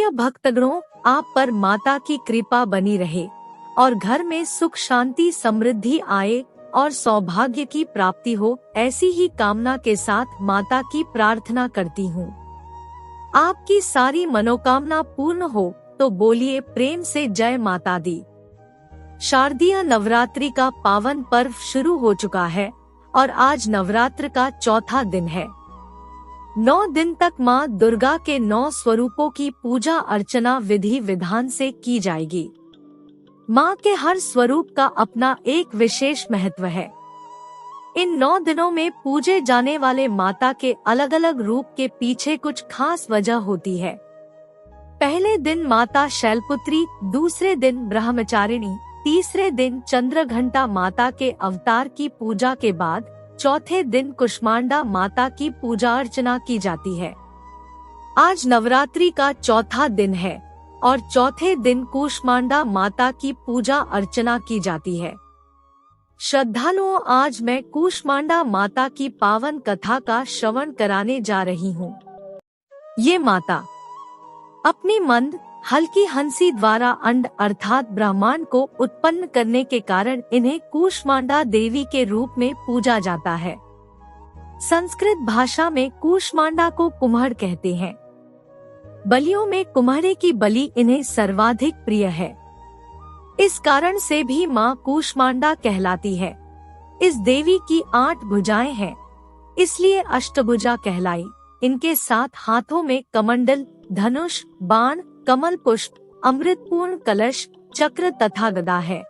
प्रिय भक्तगणों, आप पर माता की कृपा बनी रहे और घर में सुख शांति समृद्धि आए और सौभाग्य की प्राप्ति हो, ऐसी ही कामना के साथ माता की प्रार्थना करती हूँ। आपकी सारी मनोकामना पूर्ण हो तो बोलिए प्रेम से जय माता दी। शारदीय नवरात्रि का पावन पर्व शुरू हो चुका है और आज नवरात्र का चौथा दिन है। 9 दिन तक माँ दुर्गा के 9 स्वरूपों की पूजा अर्चना विधि विधान से की जाएगी। माँ के हर स्वरूप का अपना एक विशेष महत्व है। इन 9 दिनों में पूजे जाने वाले माता के अलग अलग रूप के पीछे कुछ खास वजह होती है। पहले दिन माता शैलपुत्री, दूसरे दिन ब्रह्मचारिणी, तीसरे दिन चंद्रघंटा माता के अवतार की पूजा के बाद चौथे दिन कुष्मांडा माता की पूजा अर्चना की जाती है। आज नवरात्रि का चौथा दिन है और चौथे दिन कुष्मांडा माता की पूजा अर्चना की जाती है। श्रद्धालुओं, आज मैं कुष्मांडा माता की पावन कथा का श्रवण कराने जा रही हूँ। ये माता अपनी मंद हल्की हंसी द्वारा अंड अर्थात ब्रह्मांड को उत्पन्न करने के कारण इन्हें कुष्मांडा देवी के रूप में पूजा जाता है। संस्कृत भाषा में कुष्मांडा को कुम्हड़ कहते हैं। बलियों में कुम्हड़े की बलि इन्हें सर्वाधिक प्रिय है। इस कारण से भी माँ कुष्मांडा कहलाती है। इस देवी की 8 भुजाएं हैं, इसलिए अष्टभुजा कहलाई। इनके 7 हाथों में कमंडल, धनुष, बाण, कमल पुष्प, अमृतपूर्ण कलश, चक्र तथा गदा है।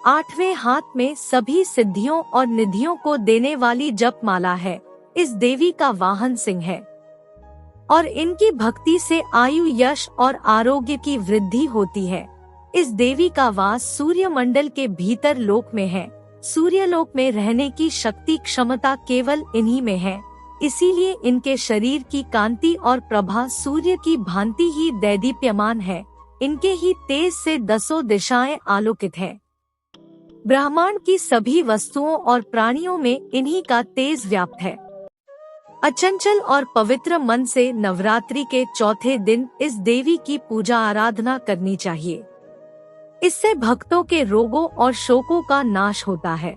8वें हाथ में सभी सिद्धियों और निधियों को देने वाली जपमाला है। इस देवी का वाहन सिंह है और इनकी भक्ति से आयु, यश और आरोग्य की वृद्धि होती है। इस देवी का वास सूर्य मंडल के भीतर लोक में है। सूर्य लोक में रहने की शक्ति क्षमता केवल इन्हीं में है, इसीलिए इनके शरीर की कांति और प्रभा सूर्य की भांति ही दैदीप्यमान है। इनके ही तेज से 10 दिशाएं आलोकित है। ब्रह्मांड की सभी वस्तुओं और प्राणियों में इन्हीं का तेज व्याप्त है। अचंचल और पवित्र मन से नवरात्रि के चौथे दिन इस देवी की पूजा आराधना करनी चाहिए। इससे भक्तों के रोगों और शोकों का नाश होता है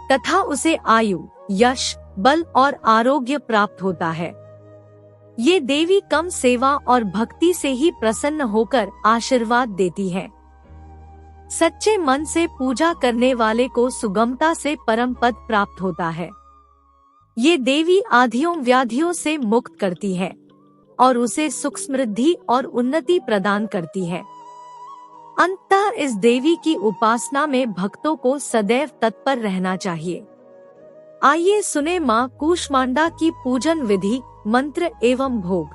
तथा उसे आयु, यश, बल और आरोग्य प्राप्त होता है। ये देवी कम सेवा और भक्ति से ही प्रसन्न होकर आशीर्वाद देती है। सच्चे मन से पूजा करने वाले को सुगमता से परम पद प्राप्त होता है। ये देवी आधियों व्याधियों से मुक्त करती है और उसे सुख समृद्धि और उन्नति प्रदान करती है। अंततः इस देवी की उपासना में भक्तों को सदैव तत्पर रहना चाहिए। आइए सुने माँ कुष्मांडा की पूजन विधि, मंत्र एवं भोग।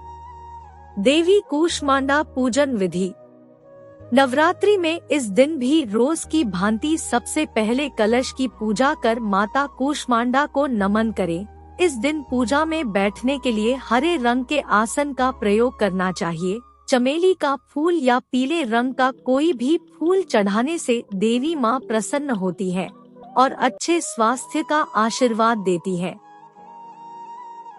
देवी कुष्मांडा पूजन विधि। नवरात्रि में इस दिन भी रोज की भांति सबसे पहले कलश की पूजा कर माता कुष्मांडा को नमन करें। इस दिन पूजा में बैठने के लिए हरे रंग के आसन का प्रयोग करना चाहिए। चमेली का फूल या पीले रंग का कोई भी फूल चढ़ाने से देवी माँ प्रसन्न होती है और अच्छे स्वास्थ्य का आशीर्वाद देती है।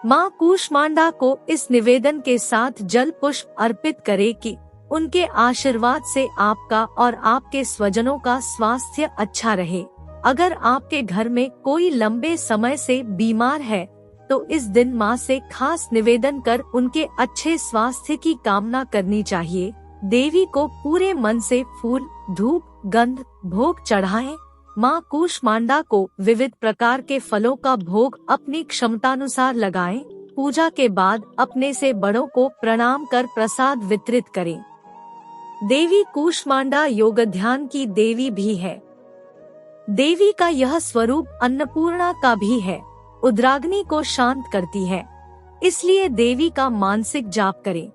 माँ कुष्मांडा को इस निवेदन के साथ जल पुष्प अर्पित करे कि उनके आशीर्वाद से आपका और आपके स्वजनों का स्वास्थ्य अच्छा रहे। अगर आपके घर में कोई लंबे समय से बीमार है तो इस दिन माँ से खास निवेदन कर उनके अच्छे स्वास्थ्य की कामना करनी चाहिए। देवी को पूरे मन से फूल, धूप, गंध, भोग चढ़ाएं। माँ कुष्मांडा को विविध प्रकार के फलों का भोग अपनी क्षमतानुसार लगाएं। पूजा के बाद अपने से बड़ों को प्रणाम कर प्रसाद वितरित करें। देवी कुष्मांडा योग ध्यान की देवी भी है। देवी का यह स्वरूप अन्नपूर्णा का भी है। उद्राग्नि को शांत करती है, इसलिए देवी का मानसिक जाप करें।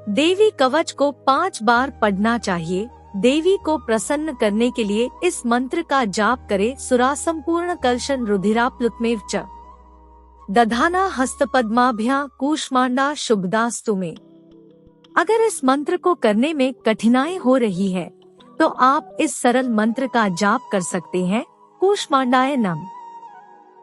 देवी कवच को 5 बार पढ़ना चाहिए। देवी को प्रसन्न करने के लिए इस मंत्र का जाप करें। सुरासंपूर्ण कलशन रुधिराप्लुतमेव च दधाना हस्तपद्माभ्या कुष्मांडा शुभदास्तु में। अगर इस मंत्र को करने में कठिनाई हो रही है तो आप इस सरल मंत्र का जाप कर सकते हैं। कुष्मांडाय नमः।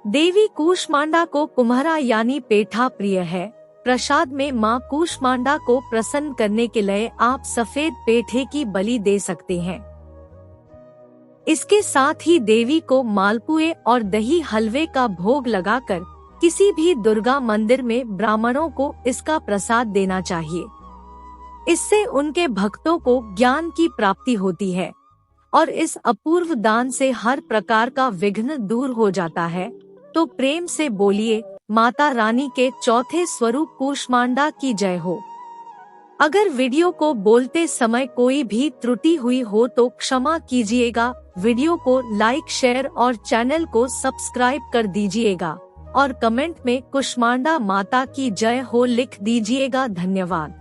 देवी कुष्मांडा को कुम्हरा यानी पेठा प्रिय है प्रसाद में माँ कूष्मांडा को प्रसन्न करने के लिए आप सफेद पेठे की बलि दे सकते हैं। इसके साथ ही देवी को मालपुए और दही हलवे का भोग लगाकर किसी भी दुर्गा मंदिर में ब्राह्मणों को इसका प्रसाद देना चाहिए। इससे उनके भक्तों को ज्ञान की प्राप्ति होती है और इस अपूर्व दान से हर प्रकार का विघ्न दूर हो जाता है। तो प्रेम से बोलिए, माता रानी के चौथे स्वरूप कूष्मांडा की जय हो। अगर वीडियो को बोलते समय कोई भी त्रुटि हुई हो तो क्षमा कीजिएगा। वीडियो को लाइक, शेयर और चैनल को सब्सक्राइब कर दीजिएगा और कमेंट में कूष्मांडा माता की जय हो लिख दीजिएगा। धन्यवाद।